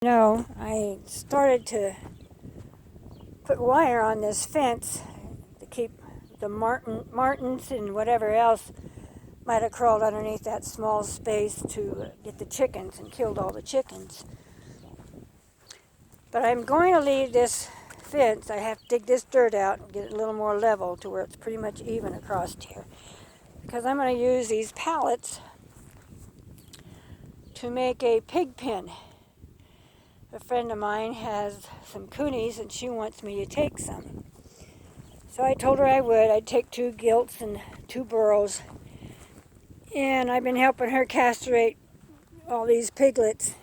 No, I started to put wire on this fence to keep the martins and whatever else might have crawled underneath that small space to get the chickens and killed all the chickens. But I'm going to leave this fence. I have to dig this dirt out and get it a little more level to where it's pretty much even across here. Because I'm going to use these pallets to make a pig pen. A friend of mine has some coonies and she wants me to take some. So I told her I would. I'd take 2 gilts and 2 burros. And I've been helping her castrate all these piglets.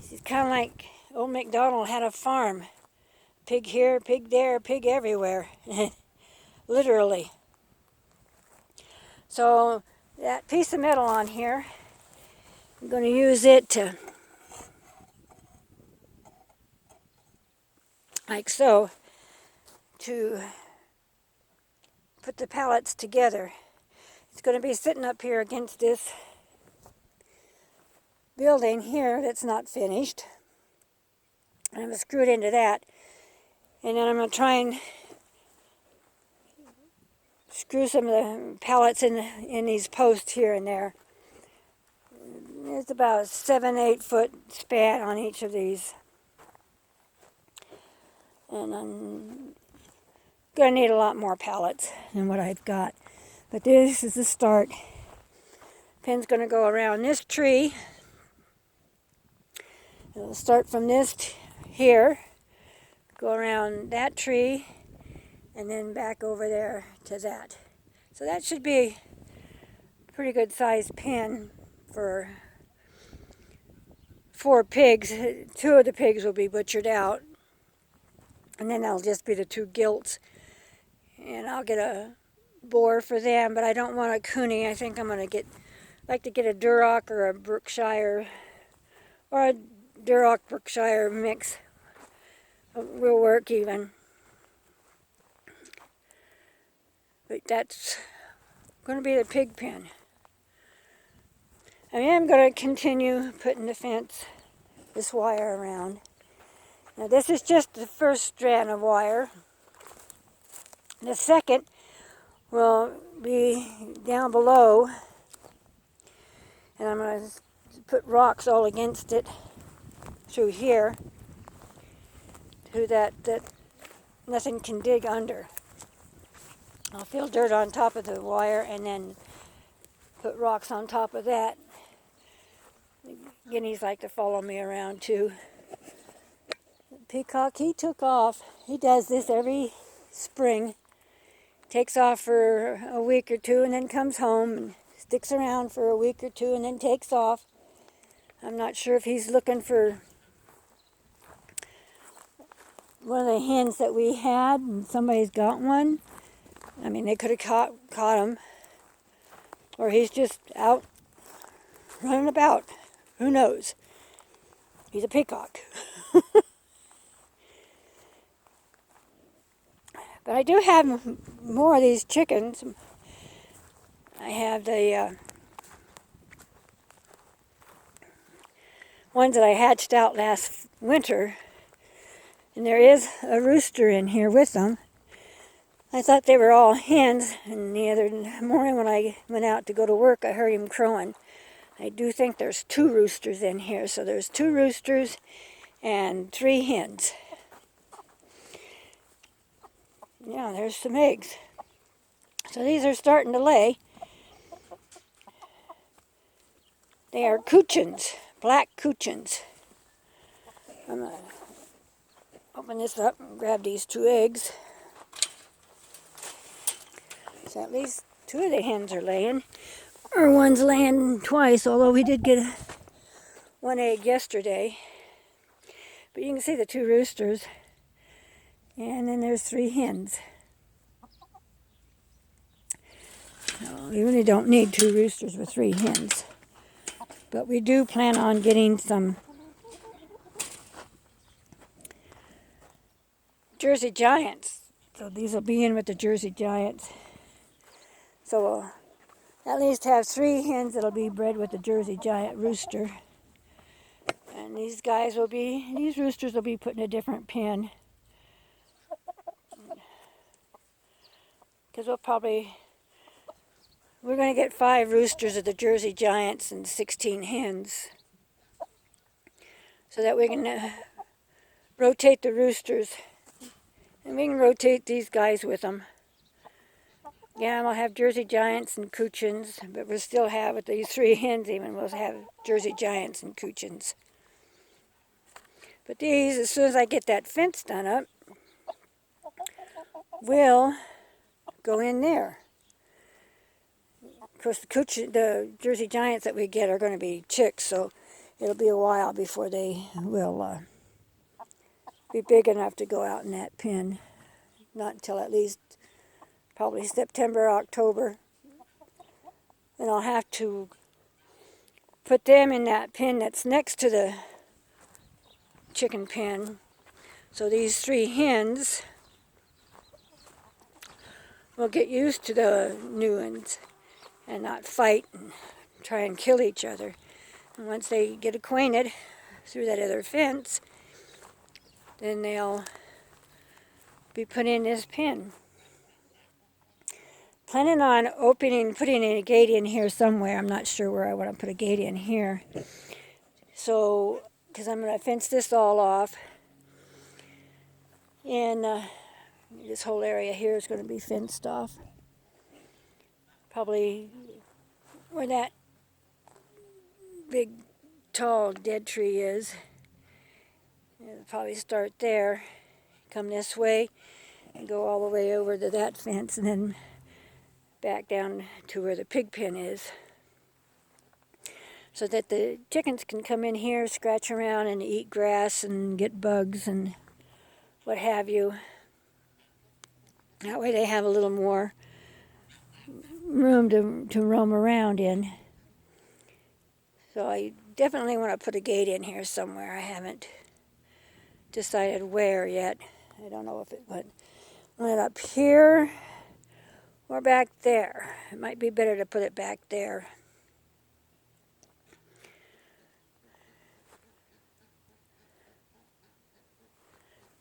She's kind of like old MacDonald had a farm. Pig here, pig there, pig everywhere. Literally. So that piece of metal on here, I'm going to use it to, like so, to put the pallets together. It's going to be sitting up here against this building here that's not finished. I'm going to screw it into that. And then I'm going to try and screw some of the pallets in these posts here and there. There's about a 7-8 foot span on each of these. And I'm going to need a lot more pallets than what I've got. But this is the start. Pin's going to go around this tree. It'll start from this here, go around that tree, and then back over there to that. So that should be a pretty good sized pin for 4 pigs. 2 of the pigs will be butchered out, and then that'll just be the 2 gilts. And I'll get a boar for them, but I don't want a coonie. I think I'm going to like to get a Duroc or a Berkshire, or a Duroc Berkshire mix. Will work even. But that's going to be the pig pen. I am going to continue putting the fence, this wire around. Now this is just the first strand of wire. The second will be down below, and I'm going to put rocks all against it through here so that nothing can dig under. I'll fill dirt on top of the wire and then put rocks on top of that. The guineas like to follow me around too. The peacock, he took off. He does this every spring. Takes off for a week or 2 and then comes home and sticks around for a week or 2 and then takes off. I'm not sure if he's looking for one of the hens that we had and somebody's got one. I mean, they could have caught him. Or he's just out running about. Who knows? He's a peacock. But I do have more of these chickens. I have the ones that I hatched out last winter. And there is a rooster in here with them. I thought they were all hens, and the other morning when I went out to go to work, I heard him crowing. I do think there's 2 roosters in here, so there's 2 roosters and 3 hens. Yeah, there's some eggs. So these are starting to lay. They are coochins, black coochins. I'm going to open this up and grab these 2 eggs. So at least 2 of the hens are laying. Or one's laying twice, although we did get 1 egg yesterday. But you can see the 2 roosters. And then there's 3 hens. So we really don't need 2 roosters with 3 hens. But we do plan on getting some Jersey Giants. So these will be in with the Jersey Giants. So we'll at least have 3 hens that'll be bred with the Jersey Giant rooster. And these roosters will be put in a different pen. Because we're going to get 5 roosters of the Jersey Giants and 16 hens. So that we can rotate the roosters. And we can rotate these guys with them. Yeah, we'll have Jersey Giants and Coochins, but we'll still have, with these 3 hens even, we'll have Jersey Giants and Coochins. But these, as soon as I get that fence done up, will go in there. Of course, the Jersey Giants that we get are going to be chicks, so it'll be a while before they will be big enough to go out in that pen. Not until at least probably September, October. And I'll have to put them in that pen that's next to the chicken pen. So these 3 hens will get used to the new ones and not fight and try and kill each other. And once they get acquainted through that other fence, then they'll be put in this pen. Planning on putting in a gate in here somewhere. I'm not sure where I want to put a gate in here. So, because I'm going to fence this all off. And this whole area here is going to be fenced off. Probably where that big, tall, dead tree is. It'll probably start there, come this way, and go all the way over to that fence, and then back down to where the pig pen is. So that the chickens can come in here, scratch around, and eat grass and get bugs and what have you. That way they have a little more room to roam around in. So I definitely want to put a gate in here somewhere. I haven't decided where yet. I don't know if it went up here or back there. It might be better to put it back there.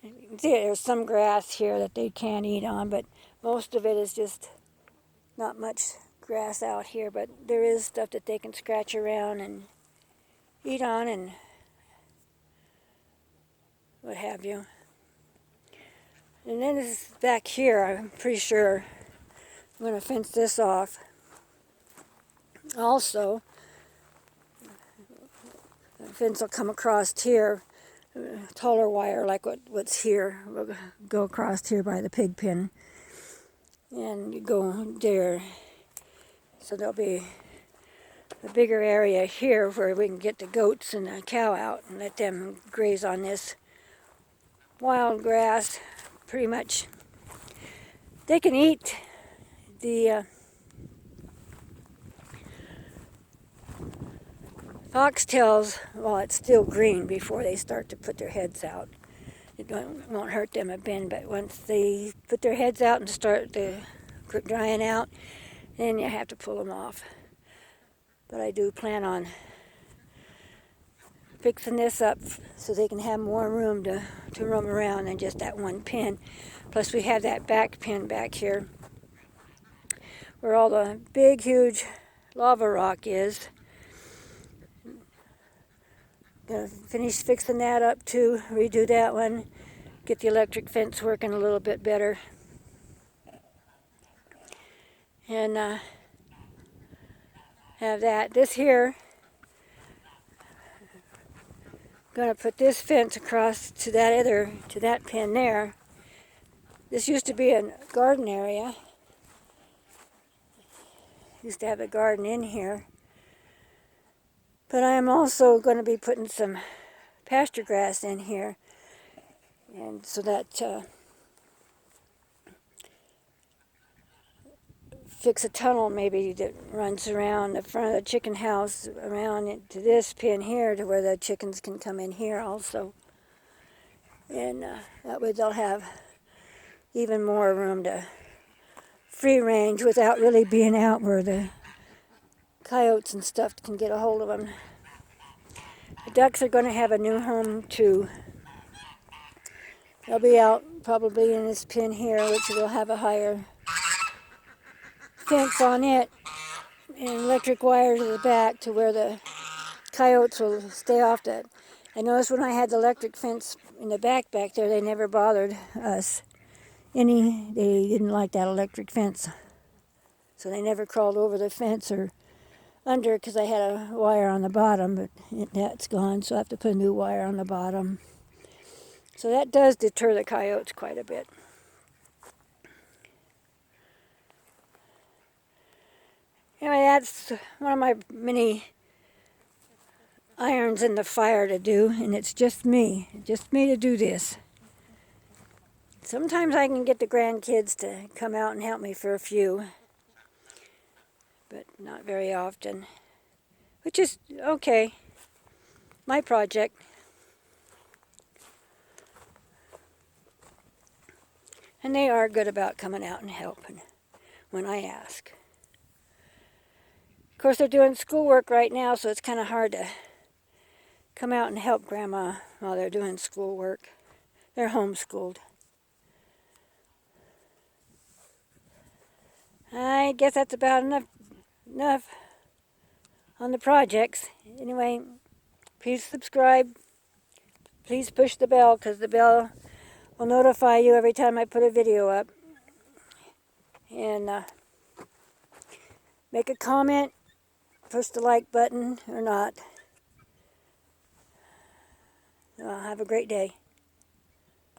And you can see there's some grass here that they can't eat on, but most of it is just not much grass out here, but there is stuff that they can scratch around and eat on and what have you. And then this back here, I'm pretty sure I'm going to fence this off. Also, the fence will come across here, taller wire like what's here. We'll go across here by the pig pen and go there. So there'll be a bigger area here where we can get the goats and the cow out and let them graze on this wild grass. Pretty much, they can eat the foxtails while it's still green before they start to put their heads out. It won't hurt them a bit, but once they put their heads out and start drying out, then you have to pull them off. But I do plan on fixing this up so they can have more room to roam around than just that one pen. Plus we have that back pen back here where all the big, huge lava rock is. Gonna finish fixing that up too, redo that one, get the electric fence working a little bit better. And have that. This here, gonna put this fence across to that pen there. This used to be a garden area. Used to have a garden in here. But I am also going to be putting some pasture grass in here, and so that fix a tunnel maybe that runs around the front of the chicken house around to this pen here to where the chickens can come in here also. And that way they'll have even more room to free range without really being out where the coyotes and stuff can get a hold of them. The ducks are going to have a new home too. They'll be out probably in this pen here, which will have a higher fence on it, and electric wires at the back to where the coyotes will stay off that. I noticed when I had the electric fence in the back there, they never bothered us any. They didn't like that electric fence, so they never crawled over the fence or under, because I had a wire on the bottom, but that's gone, so I have to put a new wire on the bottom. So that does deter the coyotes quite a bit. Anyway, that's one of my many irons in the fire to do, and it's just me to do this. Sometimes I can get the grandkids to come out and help me for a few, but not very often, which is okay. My project. And they are good about coming out and helping when I ask. Of course, they're doing schoolwork right now, so it's kind of hard to come out and help Grandma while they're doing schoolwork. They're homeschooled. I guess that's about enough on the projects. Anyway, please subscribe. Please push the bell, because the bell will notify you every time I put a video up. And make a comment, push the like button or not. Have a great day.